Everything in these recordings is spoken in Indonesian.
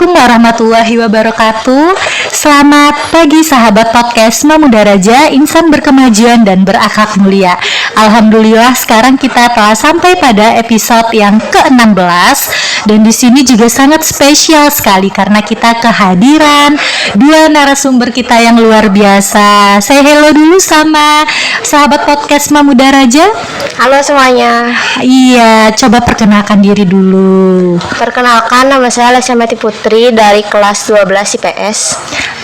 Assalamualaikum warahmatullahi wabarakatuh. Selamat pagi sahabat podcast Mamuda Raja, insan berkemajuan dan berakhlak mulia. Alhamdulillah sekarang kita telah sampai pada episode yang ke-16 dan di sini juga sangat spesial sekali karena kita kehadiran dua narasumber kita yang luar biasa. Say hello dulu sama sahabat podcast Mamuda Raja. Halo semuanya. Iya, coba perkenalkan diri dulu. Perkenalkan, nama saya Lesyamati Putri dari kelas 12 IPS.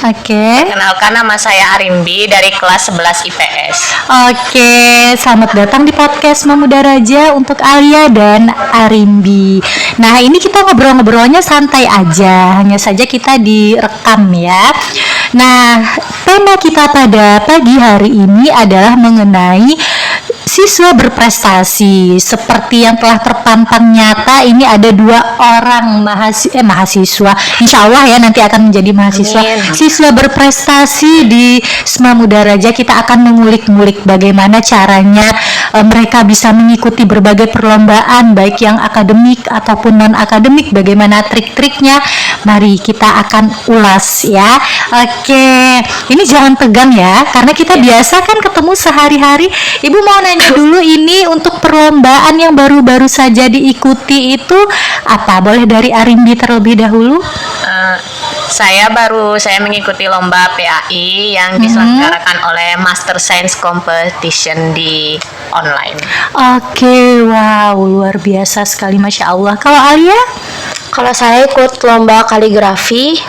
Oke. Kenalkan, nama saya Arimbi dari kelas 11 IPS. Oke, selamat datang di podcast Mamuda Raja untuk Alia dan Arimbi. Nah, ini kita ngobrol-ngobrolnya santai aja, hanya saja kita direkam ya. Nah, tema kita pada pagi hari ini adalah mengenai siswa berprestasi. Seperti yang telah terpampang nyata, ini ada dua orang mahasiswa, insya Allah ya nanti akan menjadi mahasiswa. Amin. Siswa berprestasi di SMA Muda Raja. Kita akan mengulik-ngulik bagaimana caranya mereka bisa mengikuti berbagai perlombaan, baik yang akademik ataupun non-akademik, bagaimana trik-triknya. Mari kita akan ulas ya. Oke, ini jangan tegang ya, karena kita biasa kan ketemu sehari-hari. Ibu mau nanya dulu, ini untuk perlombaan yang baru-baru saja diikuti itu apa? Boleh dari Arimbi terlebih dahulu? Saya mengikuti lomba PAI yang diselenggarakan oleh Master Science Competition di online. Oke, wow, luar biasa sekali, Masya Allah. Kalau Alia? Kalau saya ikut lomba kaligrafi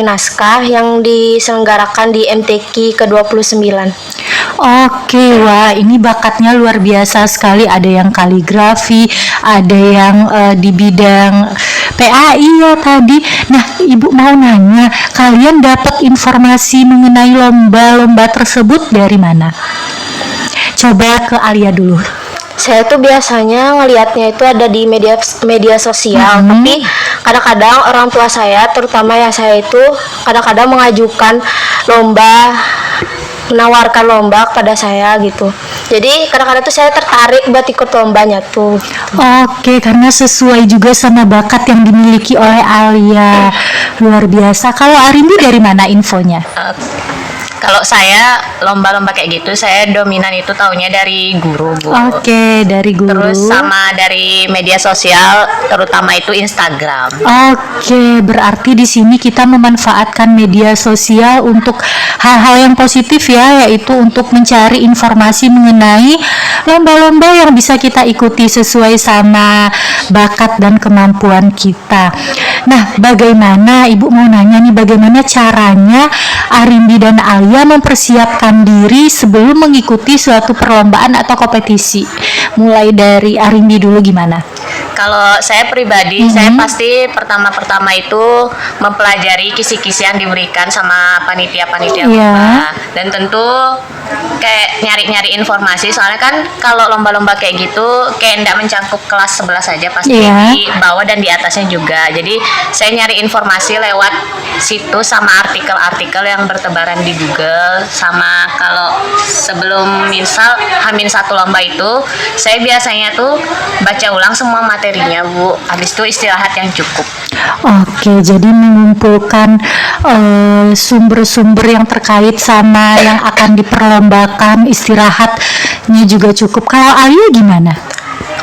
naskah yang diselenggarakan di MTQ ke-29. Oke, wah ini bakatnya luar biasa sekali. Ada yang kaligrafi, ada yang di bidang PAI ya tadi. Nah, Ibu mau nanya, kalian dapat informasi mengenai lomba-lomba tersebut dari mana? Coba ke Alia dulu. Saya tuh biasanya ngelihatnya itu ada di media sosial, tapi kadang-kadang orang tua saya, terutama ya saya itu kadang-kadang menawarkan lomba kepada saya gitu. Jadi kadang-kadang tuh saya tertarik buat ikut lombanya tuh. Oke, karena sesuai juga sama bakat yang dimiliki oleh Alia. Luar biasa. Kalau Arimbi dari mana infonya? Kalau saya lomba-lomba kayak gitu, saya dominan itu taunya dari guru, Bu. Oke, dari guru. Terus sama dari media sosial, terutama itu Instagram. Oke, berarti di sini kita memanfaatkan media sosial untuk hal-hal yang positif ya, yaitu untuk mencari informasi mengenai lomba-lomba yang bisa kita ikuti sesuai sama bakat dan kemampuan kita. Nah, bagaimana, Ibu mau nanya nih, bagaimana caranya Arimbi dan Alia mempersiapkan diri sebelum mengikuti suatu perlombaan atau kompetisi? Mulai dari Arimbi dulu gimana? Kalau saya pribadi, saya pasti pertama-pertama itu mempelajari kisi-kisi yang diberikan sama panitia-panitia lomba. Dan tentu kayak nyari-nyari informasi, soalnya kan kalau lomba-lomba kayak gitu kayak enggak mencangkup kelas 11 saja, pasti di bawah dan di atasnya juga. Jadi saya nyari informasi lewat situs sama artikel-artikel yang bertebaran di Google. Sama kalau sebelum misal H-1 lomba itu, saya biasanya tuh baca ulang semua materinya, Bu. Habis itu istirahat yang cukup. Oke, jadi mengumpulkan sumber-sumber yang terkait sama yang akan diperlombakan, istirahatnya juga cukup. Kalau Alia gimana?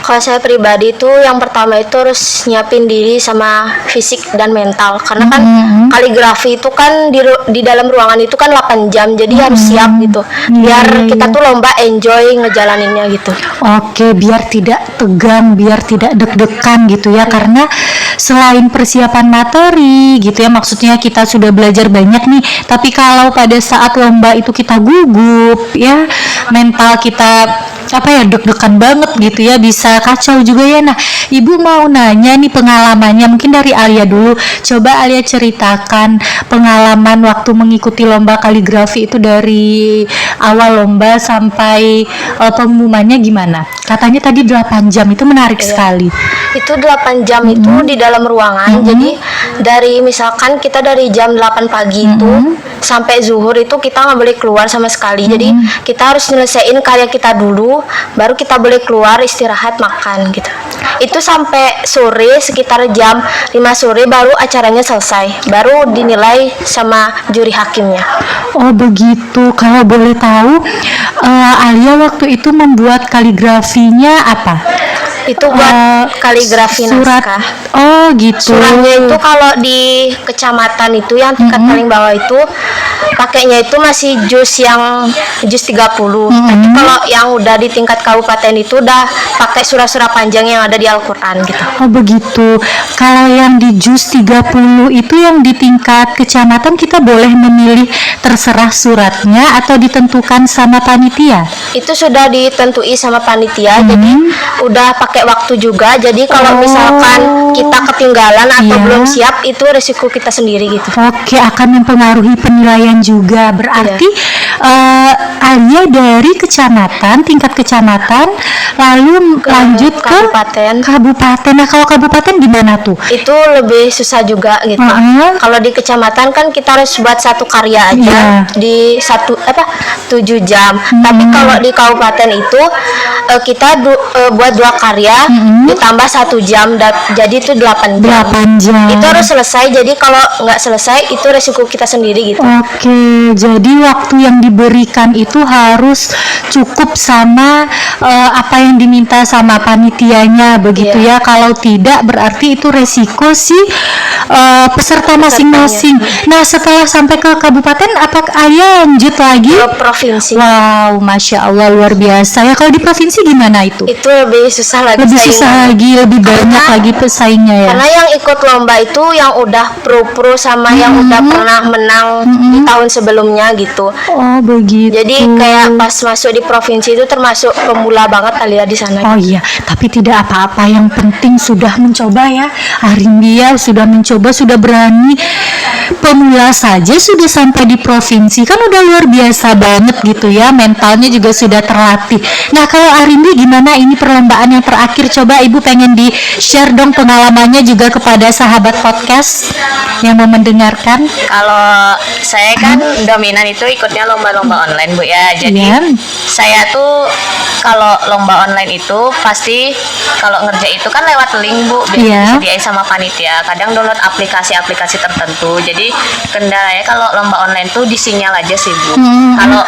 Kalau saya pribadi itu yang pertama itu harus nyiapin diri sama fisik dan mental, karena kan kaligrafi itu kan di dalam ruangan itu kan 8 jam, jadi harus siap gitu biar kita tuh lomba enjoy ngejalaninnya gitu. Oke, biar tidak tegang, biar tidak deg-degan gitu ya, karena selain persiapan materi gitu ya, maksudnya kita sudah belajar banyak nih, tapi kalau pada saat lomba itu kita gugup ya, mental kita deg-degan banget gitu ya, bisa kacau juga ya. Nah, Ibu mau nanya nih pengalamannya, mungkin dari Alia dulu. Coba Alia ceritakan pengalaman waktu mengikuti lomba kaligrafi itu dari awal lomba sampai pengumumannya gimana? Katanya tadi 8 jam, itu menarik sekali. Itu 8 jam itu di dalam ruangan. Jadi dari misalkan kita dari jam 8 pagi itu sampai zuhur itu kita nggak boleh keluar sama sekali. Jadi kita harus nyelesain karya kita dulu, baru kita boleh keluar istirahat makan gitu. Itu sampai sore sekitar jam 5 sore baru acaranya selesai. Baru dinilai sama juri hakimnya. Oh begitu. Kalau boleh tahu, Alia waktu itu membuat kaligrafinya apa? Itu buat kaligrafi surat. naskah. Oh gitu. Suratnya itu kalau di kecamatan itu yang tingkat paling bawah itu pakainya itu masih juz 30. Tapi kalau yang udah di tingkat kabupaten itu udah pakai surat-surat panjang yang ada di Al-Qur'an gitu. Oh begitu. Kalau yang di juz 30 itu yang di tingkat kecamatan kita boleh memilih terserah suratnya atau ditentukan sama panitia? Itu sudah ditentui sama panitia, jadi udah pakai waktu juga. Jadi kalau misalkan kita ketinggalan atau belum siap, itu resiko kita sendiri gitu. Oke, akan mempengaruhi penilaian juga. Berarti Alia dari kecamatan, tingkat kecamatan, lalu lanjut ke kabupaten. Nah, kalau kabupaten gimana tuh? Itu lebih susah juga gitu. Kalau di kecamatan kan kita harus buat satu karya aja di 7 jam. Tapi kalau di kabupaten itu kita buat 2 karya ditambah 1 jam, jadi itu 8 jam. 8 jam. Itu harus selesai. Jadi kalau nggak selesai itu resiko kita sendiri gitu. Oke, jadi waktu yang diberikan itu harus cukup sama apa yang diminta sama panitianya begitu ya. Kalau tidak berarti itu resiko si peserta masing-masing. Nah, setelah sampai ke kabupaten, apa Alia lanjut lagi? Ke provinsi. Wow, masya Allah, luar biasa ya. Kalau di provinsi gimana itu? Itu lebih susah lagi. Lebih susah lagi, lebih banyak lagi pesaingnya ya. Karena yang ikut lomba itu yang udah pro sama yang udah pernah menang di tahun sebelumnya gitu. Oh begitu. Jadi kayak pas masuk di provinsi itu termasuk pemula banget Alia di sana. Oh iya, tapi tidak apa-apa. Yang penting sudah mencoba ya. Arindia sudah mencoba, sudah berani. Pemula saja sudah sampai di provinsi, kan udah luar biasa banget gitu ya. Mentalnya juga sudah terlatih. Nah, kalau Arindi gimana, ini perlombaan yang terakhir, coba Ibu pengen di share dong pengalamannya juga kepada sahabat podcast yang mau mendengarkan. Kalau saya kan dominan itu ikutnya lomba-lomba online Bu ya. Jadi saya tuh kalau lomba online itu pasti kalau ngerjain itu kan lewat link Bu, disediain sama panitia. Kadang download aplikasi-aplikasi tertentu. Jadi kendalanya kalau lomba online tuh di sinyal aja sih Bu. Kalau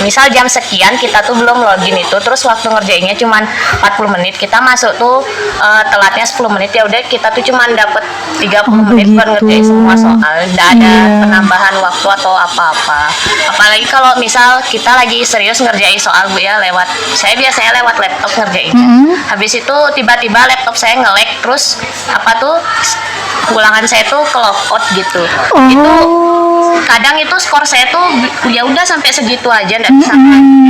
misal jam sekian kita tuh belum login itu, terus waktu ngerjainnya cuman 40 menit, kita masuk tuh telatnya 10 menit, ya udah kita tuh cuman dapet 30 menit buat ngerjain semua soal. Nggak ada penambahan waktu atau apa-apa. Apalagi kalau misal kita lagi serius ngerjain soal Bu ya, saya biasanya lewat laptop ngerjainnya. Habis itu tiba-tiba laptop saya nge-lag, terus ulangan saya tuh ke-log out gitu. Itu kadang itu skor saya tuh ya udah sampai segitu aja, nggak bisa lagi.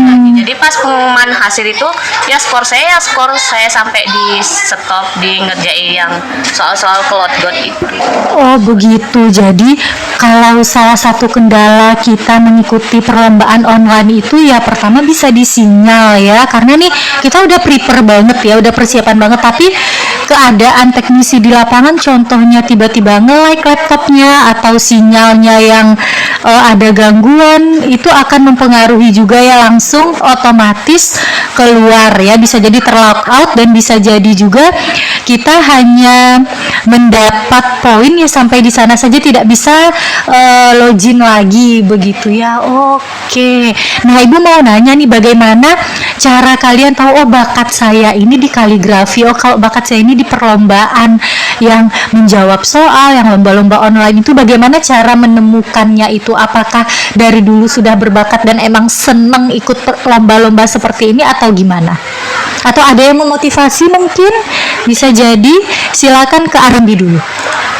Jadi pas pengumuman hasil itu ya skor saya sampai di stop di ngerjain yang soal-soal ke-logout itu. Oh begitu. Jadi kalau salah satu kendala kita mengikuti perlombaan online itu ya pertama bisa di sinyal ya, karena nih kita udah prepare banget ya, udah persiapan banget, tapi keadaan teknisi di lapangan contohnya tiba-tiba nge-lag laptopnya atau sinyalnya yang ada gangguan, itu akan mempengaruhi juga ya, langsung otomatis keluar ya, bisa jadi terlog out dan bisa jadi juga kita hanya mendapat poin ya sampai di sana saja, tidak bisa login lagi begitu ya. Oke. Nah, Ibu mau nanya nih, bagaimana cara kalian tahu bakat saya ini di kaligrafi, kalau bakat saya ini di perlombaan yang menjawab soal, yang lomba-lomba online itu, bagaimana cara menemukannya itu? Apakah dari dulu sudah berbakat dan emang seneng ikut lomba-lomba seperti ini atau gimana? Atau ada yang memotivasi mungkin? Bisa jadi. Silakan ke Arindi dulu.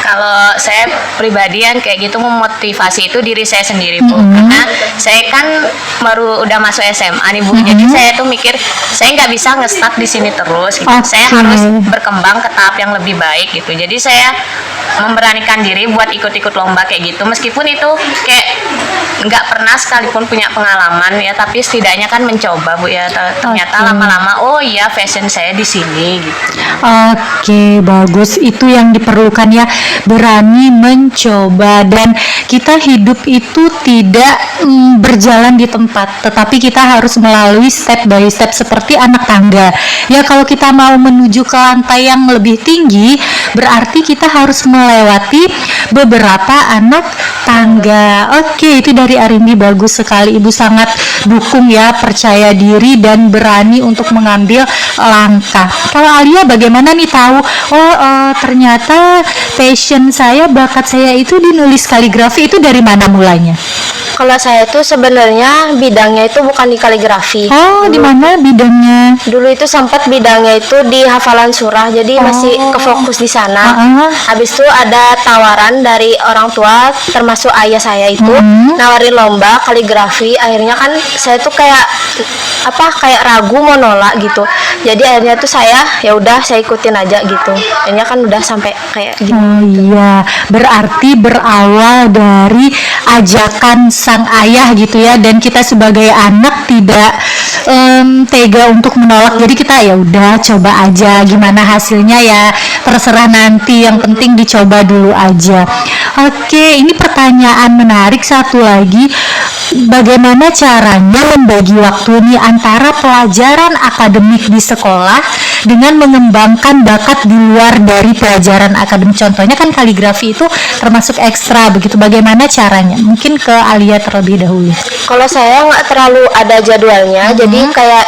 Kalau saya pribadi yang kayak gitu memotivasi itu diri saya sendiri Bu, karena saya kan udah masuk SMA nih Bu, jadi saya tuh mikir saya nggak bisa nge-stuck di sini terus gitu. Saya harus berkembang ke tahap yang lebih baik gitu. Jadi saya memberanikan diri buat ikut-ikut lomba kayak gitu, meskipun itu kayak nggak pernah sekalipun punya pengalaman ya, tapi setidaknya kan mencoba Bu ya. Ternyata lama-lama oh iya fashion saya di sini gitu. Oke, bagus. Itu yang diperlukan ya, berani mencoba. Dan kita hidup itu tidak berjalan di tempat, tetapi kita harus melalui step by step seperti anak tangga. Ya, kalau kita mau menuju ke lantai yang lebih tinggi, berarti kita harus melewati beberapa anak tangga. Oke, itu dari Arindi, bagus sekali. Ibu sangat dukung ya, percaya diri dan berani untuk mengambil langkah. Kalau Alia bagaimana nih tahu ternyata passion saya, bakat saya itu di nulis kaligrafi, itu dari mana mulanya? Kalau saya itu sebenarnya bidangnya itu bukan di kaligrafi. Oh, di mana bidangnya? Dulu itu sempat bidangnya itu di hafalan surah, jadi masih kefokus di sana. Habis itu ada tawaran dari orang tua, termasuk ayah saya itu nawarin lomba kaligrafi. Akhirnya kan saya tuh kayak ragu mau nolak gitu. Jadi akhirnya tuh ya udah saya ikutin aja gitu. Akhirnya kan udah sampai kayak gitu. Oh iya, berarti berawal dari ajakan sang ayah gitu ya, dan kita sebagai anak tidak tega untuk menolak, jadi kita ya udah coba aja, gimana hasilnya ya terserah nanti, yang penting dicoba dulu aja. Oke, ini pertanyaan menarik satu lagi, bagaimana caranya membagi waktu nih antara pelajaran akademik di sekolah dengan mengembangkan bakat di luar dari pelajaran akademik? Contohnya kan kaligrafi itu termasuk ekstra begitu, bagaimana caranya? Mungkin ke Alia terlebih dahulu. Kalau saya nggak terlalu ada jadwalnya, jadi kayak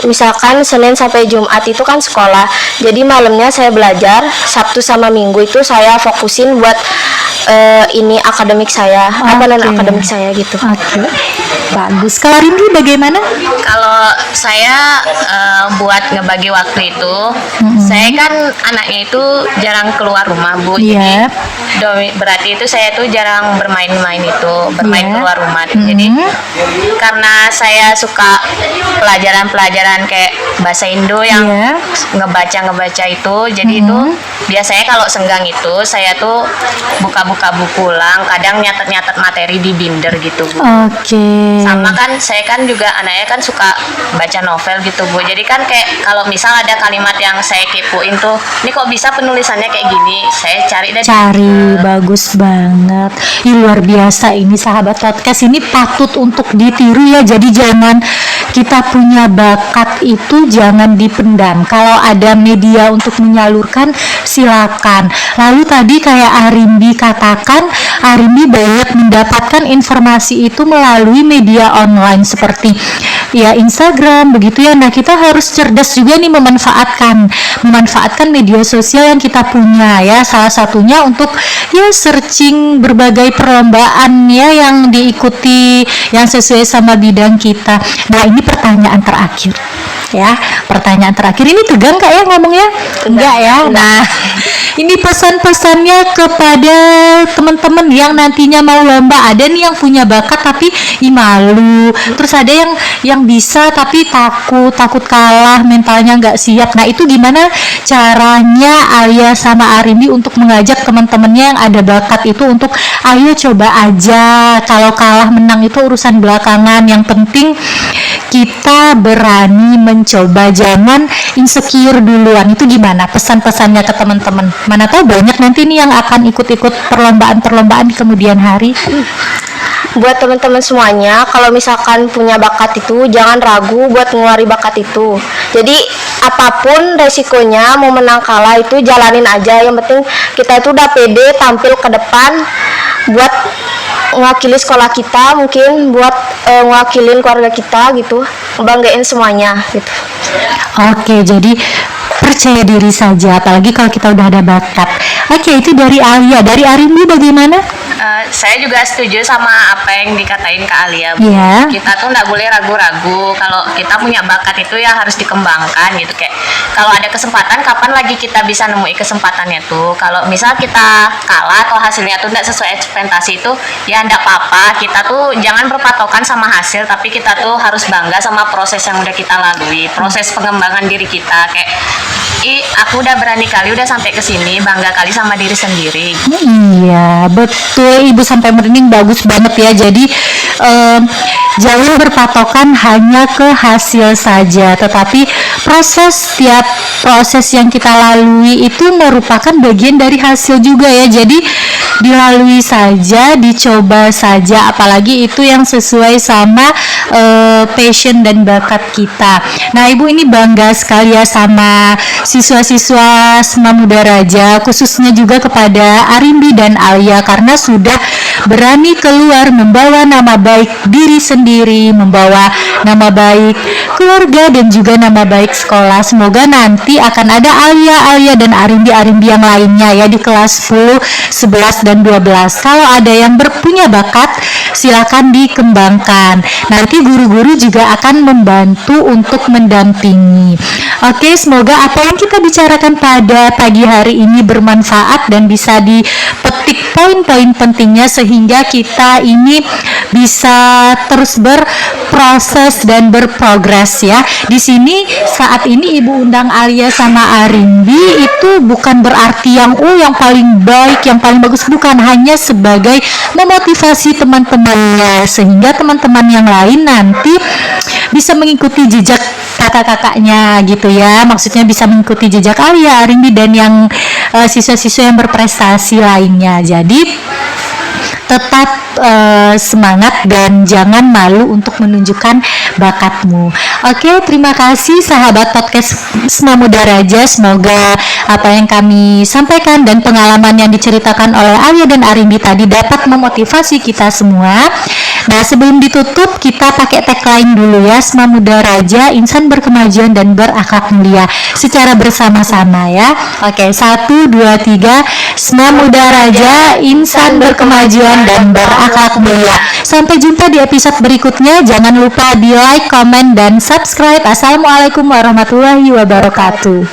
misalkan Senin sampai Jumat itu kan sekolah, jadi malamnya saya belajar, Sabtu sama Minggu itu saya fokusin buat ini akademik saya, non akademik saya gitu. Oke, bagus. Kalau Rindi bagaimana? Kalau saya buat ngebagi waktu itu, saya kan anaknya itu jarang keluar rumah Bu. Iya. Jadi berarti itu saya tuh jarang bermain-main keluar rumah. Jadi karena saya suka pelajaran-pelajaran kayak bahasa Indo yang ngebaca itu, jadi itu biasanya kalau senggang itu saya tuh buka-buka buku ulang, kadang nyatet-nyatet materi di binder gitu Bu. Oke. Sama kan saya kan juga anaknya kan suka baca novel gitu Bu, jadi kan kayak kalau misal ada kalimat yang saya kepoin tuh, ini kok bisa penulisannya kayak gini, saya cari. Bagus banget. Luar biasa ini sahabat podcast, ini patut untuk ditiru ya. Jadi jangan, kita punya bakat itu jangan dipendam. Kalau ada media untuk menyalurkan, silakan. Lalu tadi kayak Arimbi katakan, Arimbi banyak mendapatkan informasi itu melalui media online seperti ya Instagram begitu ya. Nah, kita harus cerdas juga nih memanfaatkan media sosial yang kita punya ya. Salah satunya untuk ya searching berbagai perlombaan ya yang diikuti yang sesuai sama bidang kita. Nah, ini pertanyaan terakhir ya. Pertanyaan terakhir ini tegang Kak ya ngomongnya? Enggak ya. Nah, ini pesan-pesannya kepada teman-teman yang nantinya mau lomba. Ada nih yang punya bakat tapi malu, terus ada yang bisa tapi takut kalah, mentalnya nggak siap. Nah, itu gimana caranya Alia sama Arimbi untuk mengajak teman-temannya yang ada bakat itu untuk ayo coba aja, kalau kalah menang itu urusan belakangan, yang penting kita berani mencoba, jangan insecure duluan. Itu gimana pesan-pesannya ke teman-teman? Mana tahu banyak nanti nih yang akan ikut-ikut perlombaan-perlombaan di kemudian hari. Buat teman-teman semuanya, kalau misalkan punya bakat itu jangan ragu buat ngeluarin bakat itu. Jadi apapun resikonya, mau menang kalah itu jalanin aja. Yang penting kita itu udah pede tampil ke depan buat mewakili sekolah kita, mungkin buat mewakilin keluarga kita gitu, ngebanggain semuanya gitu. Oke, jadi percaya diri saja, apalagi kalau kita udah ada bakat. Oke, itu dari Alia. Dari Arimbi bagaimana? Saya juga setuju sama apa yang dikatain Kak Alia, Bu. Iya. Kita tuh nggak boleh ragu-ragu kalau kita punya bakat itu ya harus dikembangkan gitu. Kayak kalau ada kesempatan, kapan lagi kita bisa nemui kesempatannya tuh. Kalau misal kita kalah atau hasilnya tuh nggak sesuai ekspektasi itu, ya nggak apa-apa. Kita tuh jangan berpatokan sama hasil, tapi kita tuh harus bangga sama proses yang udah kita lalui, proses pengembangan diri kita. Kayak, aku udah berani kali udah sampai ke sini, bangga kali sama diri sendiri. Iya, betul Ibu, sampai merinding, bagus banget ya. Jadi jangan berpatokan hanya ke hasil saja, tetapi setiap proses yang kita lalui itu merupakan bagian dari hasil juga ya. Jadi dilalui saja, dicoba saja, apalagi itu yang sesuai sama passion dan bakat kita. Nah, Ibu ini bangga sekali ya sama siswa-siswa SMA Muda Raja, khususnya juga kepada Arimbi dan Alia, karena sudah berani keluar membawa nama baik diri sendiri, membawa nama baik keluarga dan juga nama baik sekolah. Semoga nanti akan ada Alia dan Arimbi yang lainnya ya di kelas 10, 11 dan 12. Kalau ada yang punya bakat, silakan dikembangkan. Nanti guru-guru juga akan membantu untuk mendampingi. Oke, semoga apa yang kita bicarakan pada pagi hari ini bermanfaat dan bisa dipetik poin-poin pentingnya sehingga kita ini bisa terus berproses dan berprogres ya. Di sini saat ini Ibu undang Alia sama Arimbi itu bukan berarti yang paling baik, yang paling bagus, bukan, hanya sebagai memotivasi teman-temannya sehingga teman-teman yang lain nanti bisa mengikuti jejak kakak-kakaknya gitu ya. Maksudnya bisa mengikuti jejak Alia, Arimbi dan yang siswa-siswa yang berprestasi lainnya. Jadi tetap semangat dan jangan malu untuk menunjukkan bakatmu. Oke, terima kasih sahabat podcast SMA Muda Raja. Semoga apa yang kami sampaikan dan pengalaman yang diceritakan oleh Alia dan Arimbi tadi dapat memotivasi kita semua. Nah, sebelum ditutup kita pakai tagline dulu ya. SMA Muda Raja, insan berkemajuan dan berakhlak mulia, secara bersama-sama ya. Oke, 1, 2, 3. SMA Muda Raja, insan berkemajuan dan berakhlak mulia. Sampai jumpa di episode berikutnya. Jangan lupa di like, komen, dan subscribe. Assalamualaikum warahmatullahi wabarakatuh.